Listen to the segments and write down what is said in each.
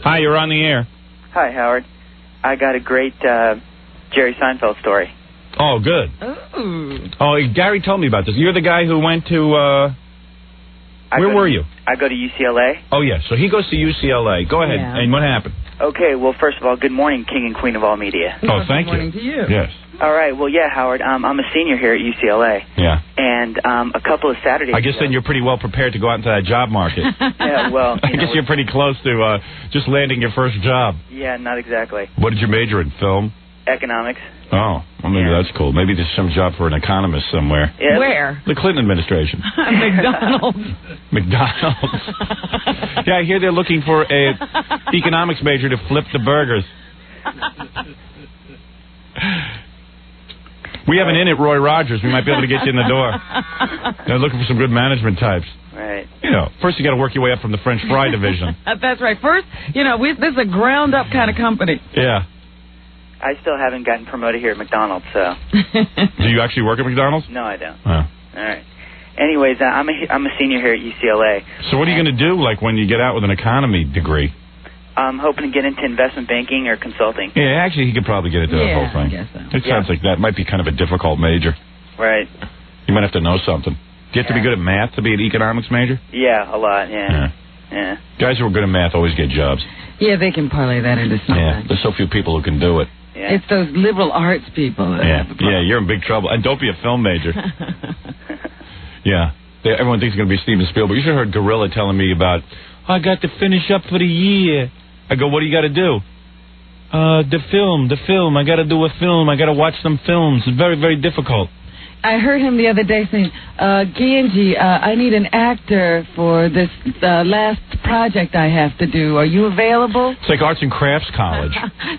Hi, you're on the air. Hi, Howard. I got a great Jerry Seinfeld story. Oh, good. Ooh. Oh, Gary told me about this. You're the guy who went to, where were you? I go to UCLA. Oh, yeah. So he goes to UCLA. Go ahead. Yeah. And what happened? Okay, well, first of all, good morning, King and Queen of all media. Oh, thank you. Good morning to you. Yes. All right, well, yeah, Howard, I'm a senior here at UCLA. Yeah. And a couple of Saturdays I guess then you're pretty well prepared to go out into that job market. Yeah, well, I guess you're pretty close to just landing your first job. Yeah, not exactly. What did you major in? Film? Economics. Oh, well, maybe that's cool. Maybe there's some job for an economist somewhere. Yeah. Where? The Clinton administration. McDonald's. McDonald's. Yeah, I hear they're looking for a economics major to flip the burgers. We have an in at Roy Rogers. We might be able to get you in the door. They're looking for some good management types. Right. You know, first you got to work your way up from the French fry division. That's right. First, this is a ground-up kind of company. Yeah. I still haven't gotten promoted here at McDonald's, so. Do you actually work at McDonald's? No, I don't. Oh. All right. Anyways, I'm a senior here at UCLA. So what are you going to do, like, when you get out with an economy degree? I'm hoping to get into investment banking or consulting. Yeah, actually, he could probably get into that whole thing. I guess so. It sounds like that might be kind of a difficult major. Right. You might have to know something. Do you have to be good at math to be an economics major? Yeah, a lot, yeah. Guys who are good at math always get jobs. Yeah, they can parlay that into something. Yeah, there's so few people who can do it. Yeah. It's those liberal arts people. Yeah, you're in big trouble. And don't be a film major. Yeah. Everyone thinks it's going to be Steven Spielberg. You should have heard Gorilla telling me about, I got to finish up for the year. I go, what do you got to do? The film. I got to do a film. I got to watch some films. It's very, very difficult. I heard him the other day saying, Ganji, I need an actor for this last project I have to do. Are you available? It's like arts and crafts college.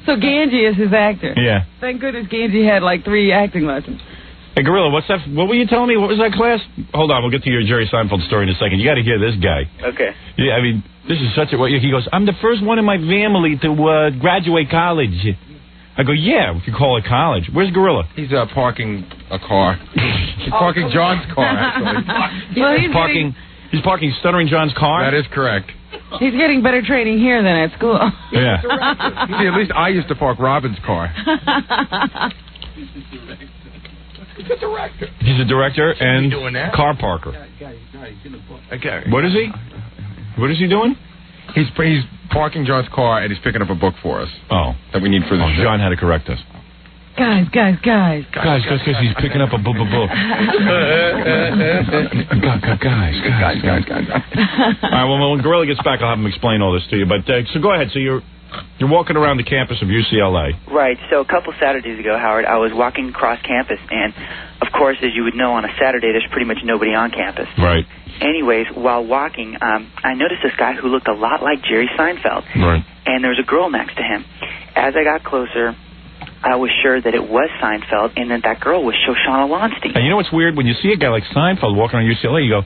So Ganji is his actor. Yeah. Thank goodness Ganji had like 3 acting lessons. Hey, Gorilla, what's that? What were you telling me? What was that class? Hold on, we'll get to your Jerry Seinfeld story in a second. You got to hear this guy. Okay. Yeah, I mean, this is such a... He goes, I'm the first one in my family to graduate college. I go, yeah, if you call it college. Where's Gorilla? He's parking a car. He's parking John's car, actually. Well, He's parking Stuttering John's car? That is correct. He's getting better training here than at school. Yeah. See, at least I used to park Robin's car. He's a director. He's a director and doing that? car parker. Okay. What is he? What is he doing? He's parking John's car and he's picking up a book for us. Oh. That we need for the show. John had to correct us. Guys, he's picking up a book. Guys. All right, well, when Gorilla gets back, I'll have him explain all this to you. But so go ahead. So you're walking around the campus of UCLA. Right. So a couple Saturdays ago, Howard, I was walking across campus, and, of course, as you would know, on a Saturday, there's pretty much nobody on campus. Right. Anyways, while walking, I noticed this guy who looked a lot like Jerry Seinfeld. Right. And there was a girl next to him. As I got closer, I was sure that it was Seinfeld and that girl was Shoshana Lonstein. And you know what's weird? When you see a guy like Seinfeld walking around UCLA, you go,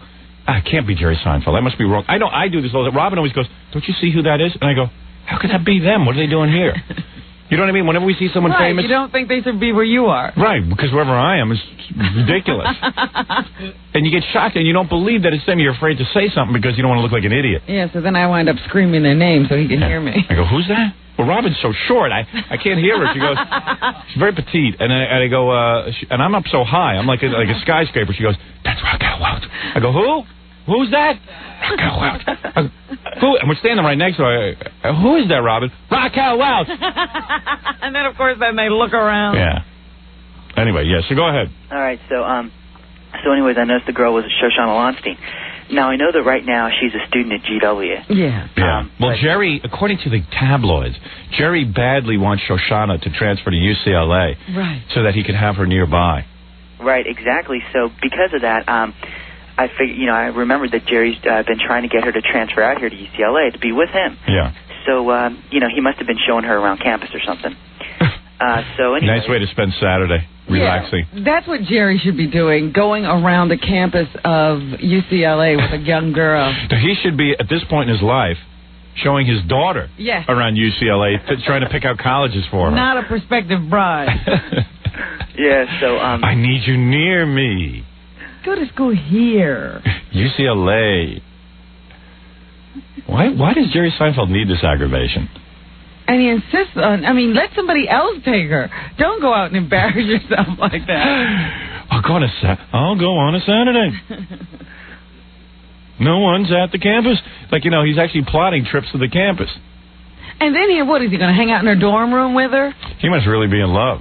it can't be Jerry Seinfeld. I must be wrong. I know I do this all the time. Robin always goes, don't you see who that is? And I go, how could that be them? What are they doing here? You know what I mean? Whenever we see someone famous... You don't think they should be where you are. Right, because wherever I am is ridiculous. And you get shocked and you don't believe that it's them. You're afraid to say something because you don't want to look like an idiot. Yeah, so then I wind up screaming their name so he can hear me. I go, who's that? Well, Robin's so short, I can't hear her. She goes, she's very petite. And I go, and I'm up so high. I'm like a skyscraper. She goes, that's Raquel Welch. I go, who? Who's that? Raquel Welch. Who? And we're standing right next to her. Who is that, Robin? Raquel Welch. And then, of course, then they look around. Yeah. Anyway, yeah, so go ahead. All right, so anyways, I noticed the girl was Shoshana Lonstein. Now, I know that right now she's a student at GW. Yeah. Well, Jerry, according to the tabloids, Jerry badly wants Shoshana to transfer to UCLA. Right. So that he could have her nearby. Right, exactly. So because of that, I figured, I remembered that Jerry's been trying to get her to transfer out here to UCLA to be with him. Yeah. So, he must have been showing her around campus or something. So anyway. Nice way to spend Saturday, relaxing. Yeah, that's what Jerry should be doing, going around the campus of UCLA with a young girl. He should be, at this point in his life, showing his daughter around UCLA, trying to pick out colleges for her. Not a prospective bride. Yeah, so... I need you near me. Go to school here. UCLA. Why does Jerry Seinfeld need this aggravation? And he insists on, let somebody else take her. Don't go out and embarrass yourself like that. I'll go on a Saturday. No one's at the campus. Like, he's actually plotting trips to the campus. And then what is he going to hang out in her dorm room with her? He must really be in love.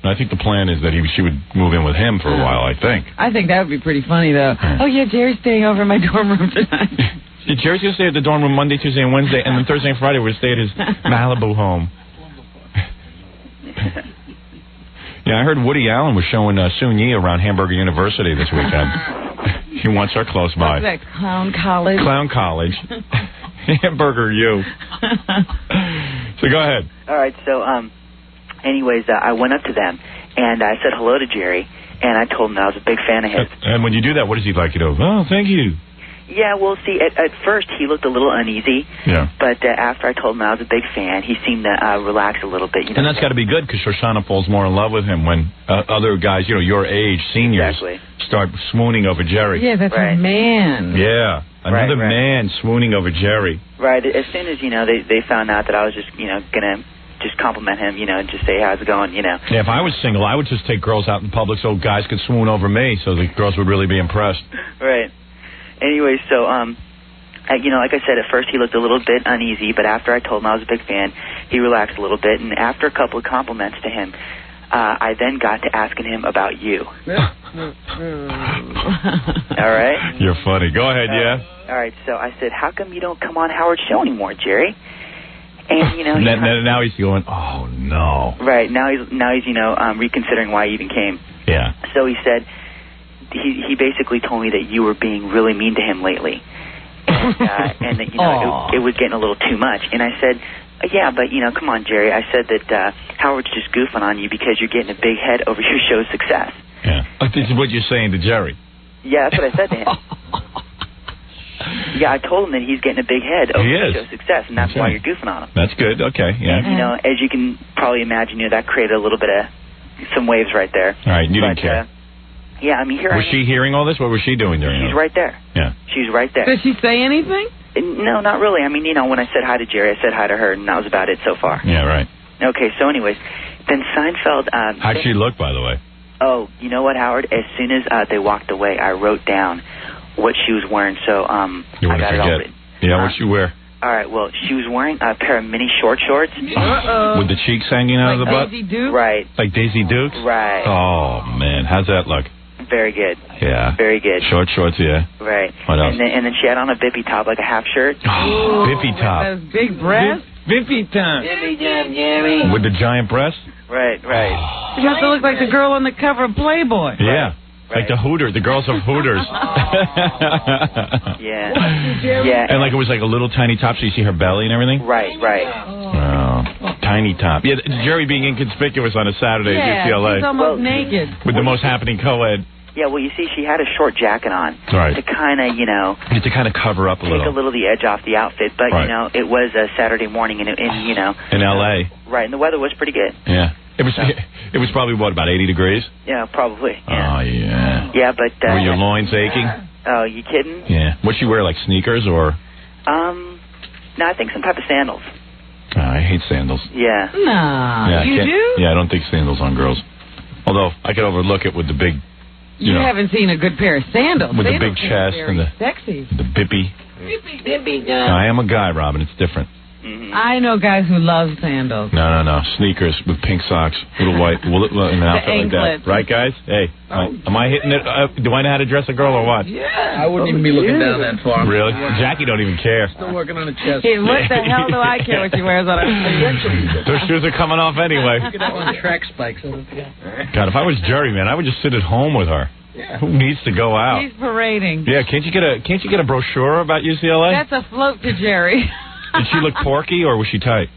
I think the plan is that she would move in with him for a while, I think. I think that would be pretty funny, though. Oh, yeah, Jerry's staying over in my dorm room tonight. Jerry's going to stay at the dorm room Monday, Tuesday, and Wednesday, and then Thursday and Friday we're going to stay at his Malibu home. Yeah, I heard Woody Allen was showing Soon Yi around Hamburger University this weekend. He wants her close by. What's that, Clown College? Clown College. Hamburger U. So go ahead. All right, so, anyways, I went up to them, and I said hello to Jerry, and I told him I was a big fan of his. And when you do that, what does he like you to? Oh, thank you. Yeah, well, see, at first he looked a little uneasy. Yeah. But after I told him I was a big fan, he seemed to relax a little bit. And that's got to be good because Shoshana falls more in love with him when other guys, your age, seniors, start swooning over Jerry. Yeah, that's a man. Yeah, another man swooning over Jerry. Right. As soon as, they found out that I was just, going to just compliment him, and just say, how's it going, Yeah, if I was single, I would just take girls out in public so guys could swoon over me so the girls would really be impressed. Right. Anyway, so, like I said, at first he looked a little bit uneasy, but after I told him I was a big fan, he relaxed a little bit, and after a couple of compliments to him, I then got to asking him about you. All right? You're funny. Go ahead, yeah. All right, so I said, how come you don't come on Howard's show anymore, Jerry? And, now he's going, oh, no. Right, now he's reconsidering why he even came. Yeah. So he said, he basically told me that you were being really mean to him lately. And that, it was getting a little too much. And I said, yeah, but, come on, Jerry. I said that Howard's just goofing on you because you're getting a big head over your show's success. Yeah. This is what you're saying to Jerry. Yeah, that's what I said to him. Yeah, I told him that he's getting a big head over your show's success, and that's why you're goofing on him. That's good. Okay, yeah. And, as you can probably imagine, that created a little bit of some waves right there. All right, you didn't care. Yeah, I mean, here was she hearing all this? What was she doing during it? She's right there. Yeah. She's right there. Did she say anything? No, not really. I mean, when I said hi to Jerry, I said hi to her, and that was about it so far. Yeah, right. Okay, so anyways, then Seinfeld... How'd she look, by the way? Oh, you know what, Howard? As soon as they walked away, I wrote down what she was wearing, so I got it all written. Yeah, what'd she wear? All right, well, she was wearing a pair of mini shorts. With the cheeks hanging out of the butt? Daisy Duke? Right. Like Daisy Dukes? Right. Oh, man. How's that look? Very good. Yeah. Very good. Short shorts, yeah. Right. What else? And then she had on a bippy top, like a half shirt. Oh, bippy top. Those big breasts? Bippy top. Bippy top, Jerry. With the giant breasts? Right. You have to look like the girl on the cover of Playboy. Yeah. Like the Hooters, the girls of Hooters. Yeah. And like it was like a little tiny top, so you see her belly and everything? Right. Oh, tiny top. Yeah, Jerry being inconspicuous on a Saturday at UCLA. She's almost naked. With the most happening co-ed. Yeah, well, you see, she had a short jacket on. Right. To kind of, to kind of cover up a little. Take a little of the edge off the outfit, but, it was a Saturday morning in in L.A. Right, and the weather was pretty good. Yeah. It was probably, what, about 80 degrees? Yeah, probably. Yeah. Oh, yeah. Yeah, but... Were your loins aching? Oh, you kidding? Yeah. What'd she wear, like sneakers or... No, I think some type of sandals. Oh, I hate sandals. Yeah. Nah, you do? Yeah, I don't think sandals on girls. Although, I could overlook it with the big... You haven't seen a good pair of sandals. With the big chest and the... Sexy. The bippy. Bippy. I am a guy, Robin. It's different. Mm-hmm. I know guys who love sandals. No. Sneakers with pink socks, little white, in an outfit like that. Right, guys? Hey, am I hitting it? Do I know how to dress a girl or what? Yeah. I wouldn't even be looking down that far. Really? Jackie don't even care. Still working on a chest. Hey, what the hell do I care what she wears on her feet? Those shoes are coming off anyway. Look at that one, track spikes. God, if I was Jerry, man, I would just sit at home with her. Yeah. Who needs to go out? She's parading. Yeah, can't you get a brochure about UCLA? That's a float to Jerry. Did she look porky or was she tight?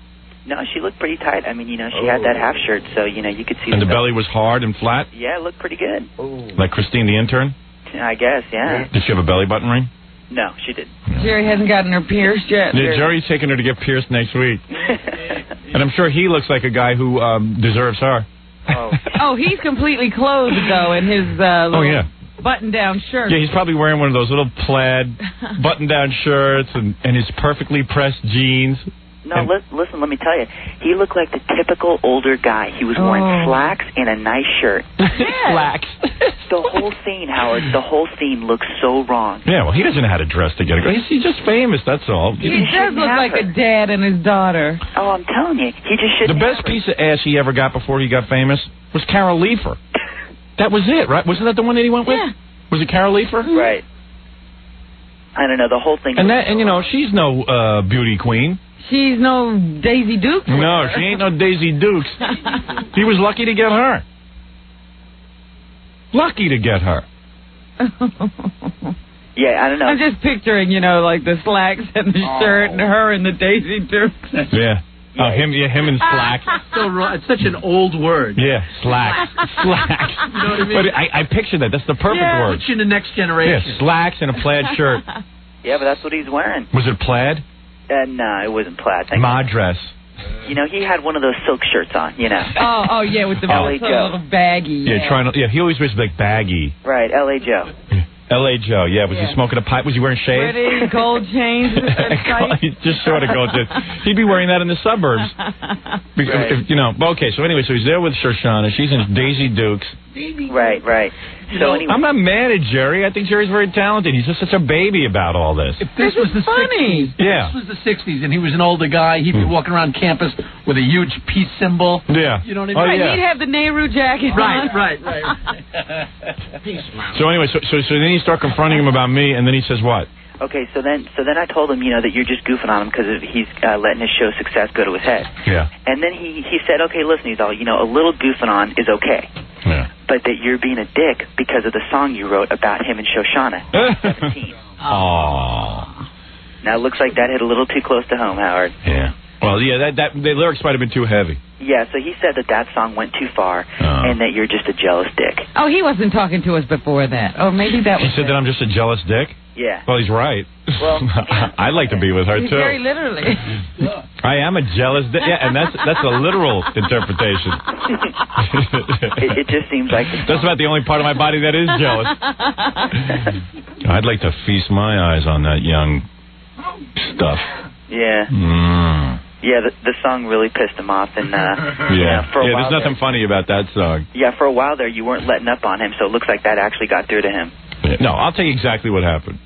No, she looked pretty tight. I mean, she had that half shirt, so, you could see... And the belly was hard and flat? Yeah, it looked pretty good. Ooh. Like Christine the intern? I guess, yeah. Did she have a belly button ring? No, she didn't. Jerry hasn't gotten her pierced yet. Yeah, Jerry's taking her to get pierced next week. And I'm sure he looks like a guy who deserves her. Oh. Oh, he's completely clothed, though, in his little button-down shirt. Yeah, he's probably wearing one of those little plaid button-down shirts and his perfectly pressed jeans. No, listen, let me tell you. He looked like the typical older guy. He was wearing slacks and a nice shirt. Slacks. The whole scene, Howard, the whole scene looks so wrong. Yeah, well, he doesn't know how to dress to get a girl. He's just famous, that's all. He does look like a dad and his daughter. Oh, I'm telling you, he just shouldn't. The best piece of ass he ever got before he got famous was Carol Leifer. That was it, right? Wasn't that the one that he went with? Yeah. Was it Carol Leifer? Right. I don't know, the whole thing. And you know, she's no beauty queen. She's no Daisy Dukes. No, she ain't no Daisy Dukes. He was lucky to get her. Lucky to get her. Yeah, I don't know. I'm just picturing, you know, like the slacks and the shirt and her and the Daisy Dukes. Yeah. Oh, him in slacks. So wrong. It's such an old word. Yeah, slacks. Slacks. You know what I mean? But I picture that. That's the perfect word. Puts you in the next generation. Yeah, slacks and a plaid shirt. Yeah, but that's what he's wearing. Was it plaid? No, it wasn't plaid. Dress. You know, he had one of those silk shirts on, you know. Oh, yeah, with the little baggy. Yeah, he always wears like baggy. Right, L.A. Joe. L.A. Joe, yeah. Was he smoking a pipe? Was he wearing shades? Pretty gold chains. Just sort of gold chains. He'd be wearing that in the suburbs. Because, you know, okay, so anyway, so he's there with Shoshana. She's in Daisy Dukes. Right. So anyway, I'm not mad at Jerry. I think Jerry's very talented. He's just such a baby about all this. If this was the funny. 60s, if this was the 60s and he was an older guy, he'd be walking around campus with a huge peace symbol. Yeah. You know what I mean? Right, he'd have the Nehru jacket on. Right. Peace, so anyway, so then you start confronting him about me, and then he says what? Okay, so then I told him, you know, that you're just goofing on him because he's letting his show success go to his head. Yeah. And then he said, okay, listen, he's all, you know, a little goofing on is okay. Yeah. But that you're being a dick because of the song you wrote about him and Shoshana. 17. Aww. Now it looks like that hit a little too close to home, Howard. Yeah. Well, yeah, the lyrics might have been too heavy. Yeah, so he said that song went too far and that you're just a jealous dick. Oh, he wasn't talking to us before that. Oh, maybe that was. He said that I'm just a jealous dick? Yeah. Well, he's right. Well, I'd like to be with her, too. Very literally. I am a jealous dick. Yeah, and that's a literal interpretation. It just seems like... That's about the only part of my body that is jealous. I'd like to feast my eyes on that young stuff. Yeah. Yeah, the song really pissed him off, and you know, for a while there's nothing funny about that song. Yeah, for a while there, you weren't letting up on him, so it looks like that actually got through to him. Yeah, no, I'll tell you exactly what happened.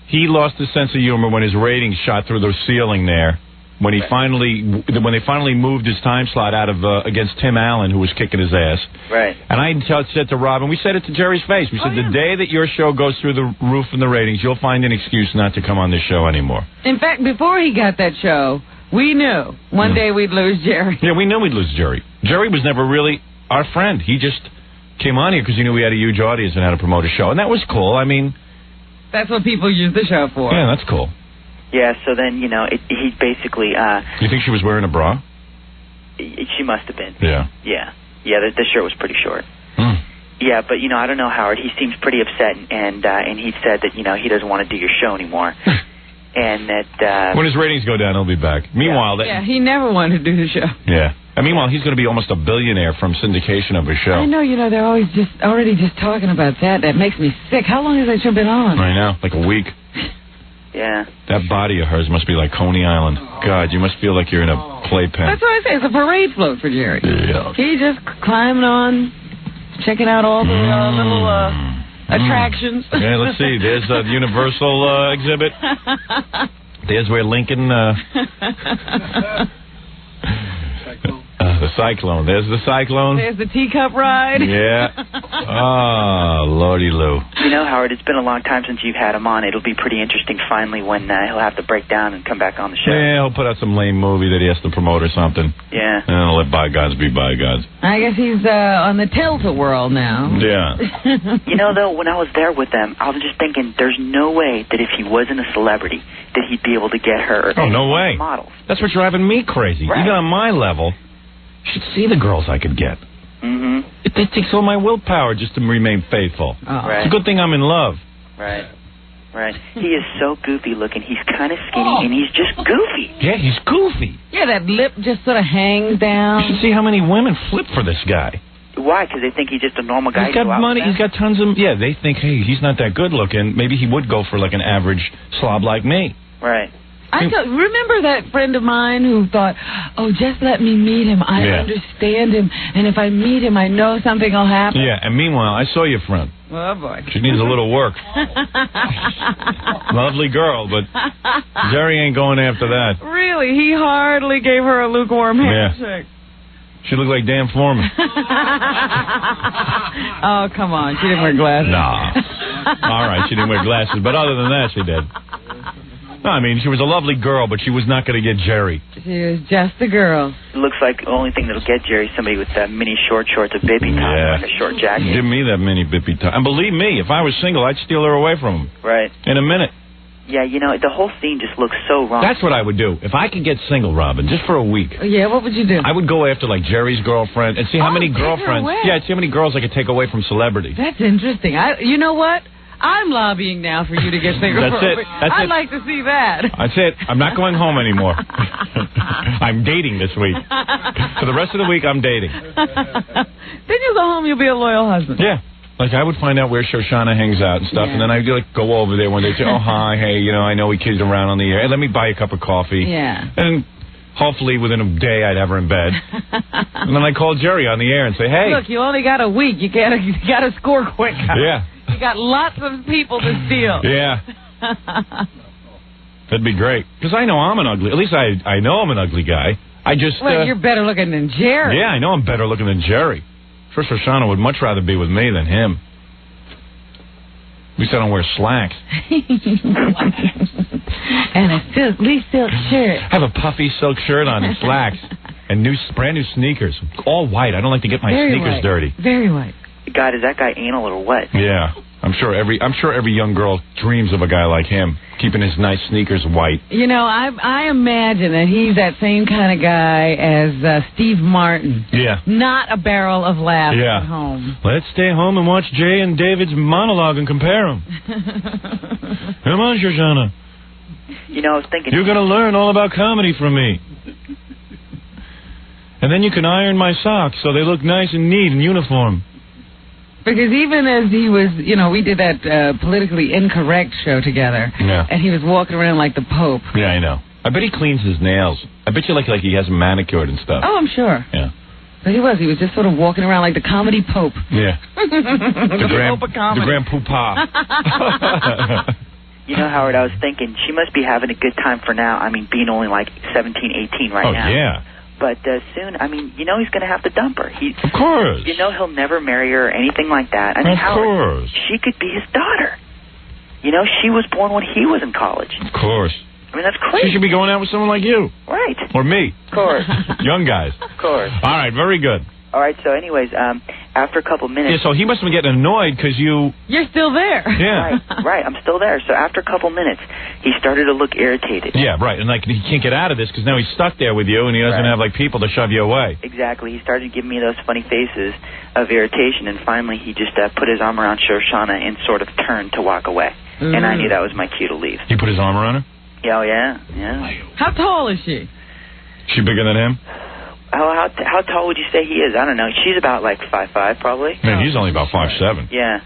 He lost his sense of humor when his ratings shot through the ceiling there. When they finally moved his time slot out of against Tim Allen, who was kicking his ass. Right. And I said to Rob, and we said it to Jerry's face. We said, the day that your show goes through the roof in the ratings, you'll find an excuse not to come on this show anymore. In fact, before he got that show, we knew one day we'd lose Jerry. Yeah, we knew we'd lose Jerry. Jerry was never really our friend. He just came on here because he knew we had a huge audience and how to promote a show. And that was cool. I mean... That's what people use the show for. Yeah, that's cool. Yeah, so then, you know, he basically... You think she was wearing a bra? She must have been. Yeah. Yeah, the shirt was pretty short. Yeah, but, you know, I don't know, Howard. He seems pretty upset, and he said that, you know, he doesn't want to do your show anymore. And that... when his ratings go down, he'll be back. Meanwhile... he never wanted to do the show. Yeah. And meanwhile, he's going to be almost a billionaire from syndication of his show. I know, you know, they're always already talking about that. That makes me sick. How long has that show been on? I know, like a week. Yeah. That body of hers must be like Coney Island. God, you must feel like you're in a playpen. That's what I say. It's a parade float for Jerry. Yeah. He's just climbing on, checking out all the little attractions. Yeah, let's see. There's the Universal exhibit. There's where Lincoln... the Cyclone. There's the Cyclone. There's the teacup ride. Yeah. Oh, Lordy Lou. You know, Howard, it's been a long time since you've had him on. It'll be pretty interesting finally when he'll have to break down and come back on the show. Yeah, he'll put out some lame movie that he has to promote or something. Yeah. And he'll let bygones be bygones. I guess he's on the tilt-a-whirl now. Yeah. You know, though, when I was there with them, I was just thinking there's no way that if he wasn't a celebrity that he'd be able to get her. Oh, no way. Models. That's what's driving me crazy. Right. Even on my level... You should see the girls I could get. Mm-hmm. It takes all my willpower just to remain faithful. Oh. Right. It's a good thing I'm in love. Right. He is so goofy looking. He's kind of skinny, and he's just goofy. Yeah, he's goofy. Yeah, that lip just sort of hangs down. You should see how many women flip for this guy. Why? Because they think he's just a normal guy. He's got money. He's got tons of... Yeah, they think, hey, he's not that good looking. Maybe he would go for like an average slob like me. Right. Remember that friend of mine who thought, oh, just let me meet him. I understand him. And if I meet him, I know something will happen. Yeah, and meanwhile, I saw your friend. Oh, boy. She needs a little work. Lovely girl, but Jerry ain't going after that. Really? He hardly gave her a lukewarm handshake. She looked like Dan Foreman. Oh, come on. She didn't wear glasses. Nah. All right, she didn't wear glasses, but other than that, she did. No, I mean, she was a lovely girl, but she was not going to get Jerry. She was just a girl. It looks like the only thing that'll get Jerry is somebody with mini short shorts, a baby top, and a short jacket. Give me that mini bippy top. And believe me, if I was single, I'd steal her away from him. Right. In a minute. Yeah, you know, the whole scene just looks so wrong. That's what I would do. If I could get single, Robin, just for a week. Yeah, what would you do? I would go after, like, Jerry's girlfriend and see how many girlfriends... Yeah, see how many girls I could take away from celebrities. That's interesting. You know what? I'm lobbying now for you to get single. That's it. I'd like to see that. That's it. I'm not going home anymore. I'm dating this week. For the rest of the week, I'm dating. Then you go home, you'll be a loyal husband. Yeah. Like, I would find out where Shoshana hangs out and stuff, and then I'd like go over there one day and say, oh, hi, hey, you know, I know we kids around on the air. Hey, let me buy you a cup of coffee. Yeah. And hopefully within a day I'd have her in bed. And then I'd call Jerry on the air and say, hey. Look, you only got a week. You gotta score quick. Yeah. You got lots of people to steal. Yeah. That'd be great. Because I know I'm an ugly... At least I know I'm an ugly guy. I just... Well, you're better looking than Jerry. Yeah, I know I'm better looking than Jerry. First, Shoshana would much rather be with me than him. At least I don't wear slacks. And a least silk shirt. I have a puffy silk shirt on and slacks. And brand new sneakers. All white. I don't like to get my sneakers dirty. Very white. God, is that guy anal or what? Yeah. I'm sure every young girl dreams of a guy like him, keeping his nice sneakers white. You know, I imagine that he's that same kind of guy as Steve Martin. Yeah. Not a barrel of laughs at home. Let's stay home and watch Jay and David's monologue and compare them. Come on, Shoshana. You know, I was thinking... You're going to learn all about comedy from me. And then you can iron my socks so they look nice and neat and uniform. Because even as he was, you know, we did that politically incorrect show together. Yeah. And he was walking around like the Pope. Yeah, I know. I bet he cleans his nails. I bet you like he has them manicured and stuff. Oh, I'm sure. Yeah. But he was just sort of walking around like the comedy Pope. Yeah. the Pope of comedy. The Grand Poopah. You know, Howard, I was thinking she must be having a good time for now. I mean, being only like 17, 18 right now. Oh, yeah. But soon, I mean, you know he's going to have to dump her. Of course. You know he'll never marry her or anything like that. I mean, of course. She could be his daughter. You know, she was born when he was in college. Of course. I mean, that's crazy. She should be going out with someone like you. Right. Or me. Of course. Young guys. Of course. All right, very good. All right, so anyways, after a couple minutes... Yeah, so he must have been getting annoyed because you... You're still there. Yeah. Right, I'm still there. So after a couple minutes, he started to look irritated. Yeah, right, and like he can't get out of this because now he's stuck there with you and he doesn't have like people to shove you away. Exactly. He started giving me those funny faces of irritation, and finally he just put his arm around Shoshana and sort of turned to walk away. And I knew that was my cue to leave. He put his arm around her? Yeah, oh, yeah. How tall is she? She bigger than him? How tall would you say he is? I don't know. She's about like 5'5", probably. Man, he's only about 5'7". Yeah.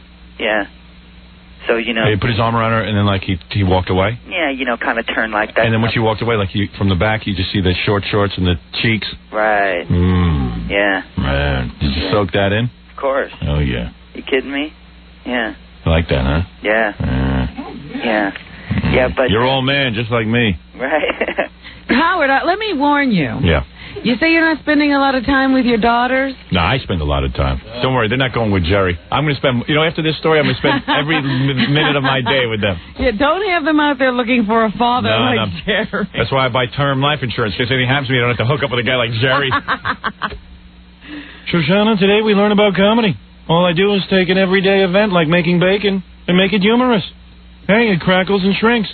So, you know... He put his arm around her and then like he walked away? Yeah, you know, kind of turned like that. And then when she walked away, like from the back, you just see the short shorts and the cheeks? Right. Yeah. Man, did you soak that in? Of course. Oh, yeah. You kidding me? Yeah. I like that, huh? Yeah. Yeah, but... You're all man, just like me. Right. Howard, let me warn you. Yeah. You say you're not spending a lot of time with your daughters? No, I spend a lot of time. Don't worry, they're not going with Jerry. I'm going to spend, after this story, I'm going to spend every minute of my day with them. Yeah, don't have them out there looking for a father like Jerry. That's why I buy term life insurance. In case anything happens to me, I don't have to hook up with a guy like Jerry. Shoshana, today we learn about comedy. All I do is take an everyday event like making bacon and make it humorous. Hey, it crackles and shrinks.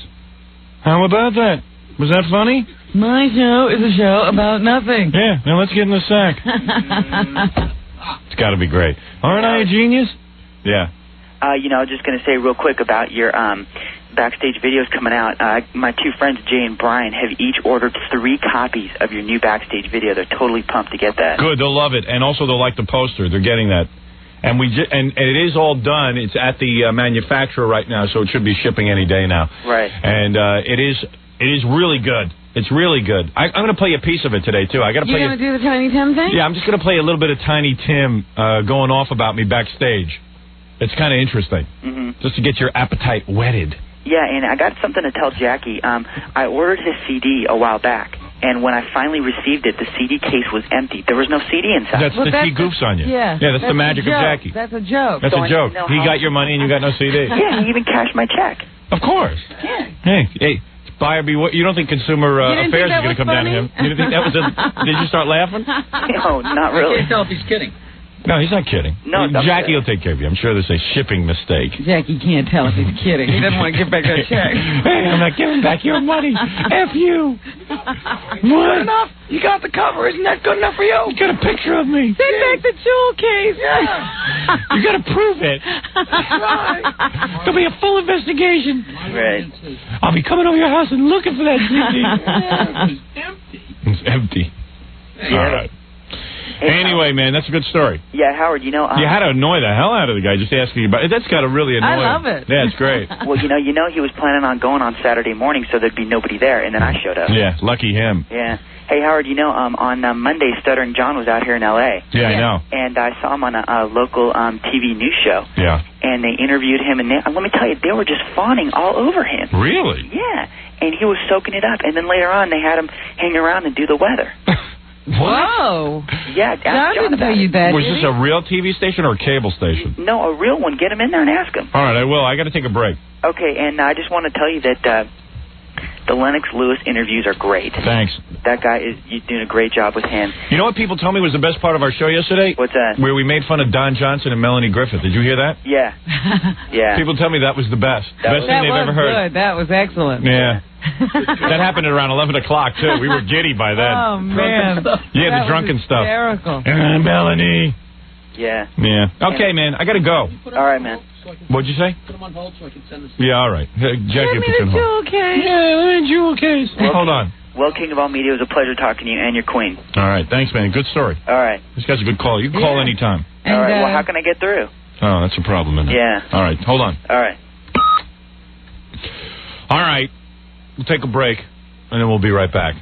How about that? Was that funny? My show is a show about nothing. Yeah, now let's get in the sack. It's got to be great. Aren't I a genius? Yeah. I was just going to say real quick about your backstage videos coming out. My two friends, Jay and Brian, have each ordered 3 copies of your new backstage video. They're totally pumped to get that. Good, they'll love it, and also they'll like the poster. They're getting that, and and it is all done. It's at the manufacturer right now, so it should be shipping any day now. Right. And it is really good. It's really good. I'm going to play a piece of it today too. I got to play. You going to do the Tiny Tim thing? Yeah, I'm just going to play a little bit of Tiny Tim going off about me backstage. It's kind of interesting, just to get your appetite whetted. Yeah, and I got something to tell Jackie. I ordered his CD a while back, and when I finally received it, the CD case was empty. There was no CD inside. That's he goofs on you. Yeah, that's the magic of Jackie. That's a joke. That's a joke. He got your money and you got no CD. Yeah, he even cashed my check. Of course. Yeah. Hey, buyer beware. You don't think Consumer Affairs is going to come down to him? You didn't think that was Did you start laughing? No, not really. I can't tell if he's kidding. No, he's not kidding. No, Jackie will take care of you. I'm sure there's a shipping mistake. Jackie can't tell if he's kidding. He doesn't want to give back that check. Hey, I'm not giving back your money. F you. Good enough. You got the cover. Isn't that good enough for you? You got a picture of me. Send back the jewel case. Yeah. You got to prove it. Right. There'll be a full investigation. Right. I'll be coming over your house and looking for that CD. It's empty. Yeah. All right. Anyway, man, that's a good story. Yeah, Howard, you know... you had to annoy the hell out of the guy just asking you about it. That's got to really annoy him. I love it. Yeah, it's great. Well, you know, he was planning on going on Saturday morning, so there'd be nobody there, and then I showed up. Yeah, lucky him. Yeah. Hey, Howard, you know, on Monday, Stuttering John was out here in L.A. Yeah, I know. And I saw him on a local TV news show. Yeah. And they interviewed him, and let me tell you, they were just fawning all over him. Really? Yeah. And he was soaking it up. And then later on, they had him hang around and do the weather. Whoa. Yeah, John didn't tell you that. Was this a real TV station or a cable station? No, a real one. Get him in there and ask him. All right, I will. I got to take a break. Okay, and I just want to tell you that the Lennox Lewis interviews are great. Thanks. That guy you're doing a great job with him. You know what people told me was the best part of our show yesterday? What's that? Where we made fun of Don Johnson and Melanie Griffith. Did you hear that? Yeah. Yeah. People tell me that was the best. Best thing they've ever heard. Good. That was excellent. Yeah. That happened at around 11 o'clock, too. We were giddy by then. Oh, man. Yeah, the drunken stuff. Hysterical. Melanie. Yeah. Yeah. Okay, man. I got to go. All right, man. What'd you say? Put him on hold so I can send this. Yeah, all right. Jackie, Give me the jewel case. Yeah, jewel case. Hold on. Well, King of All Media, it was a pleasure talking to you and your queen. All right. Thanks, man. Good story. All right. This guy's a good call. You can call anytime. And, all right. Well, how can I get through? Oh, that's a problem, isn't it? Yeah. All right. Hold on. All right. All right. We'll take a break, and then we'll be right back.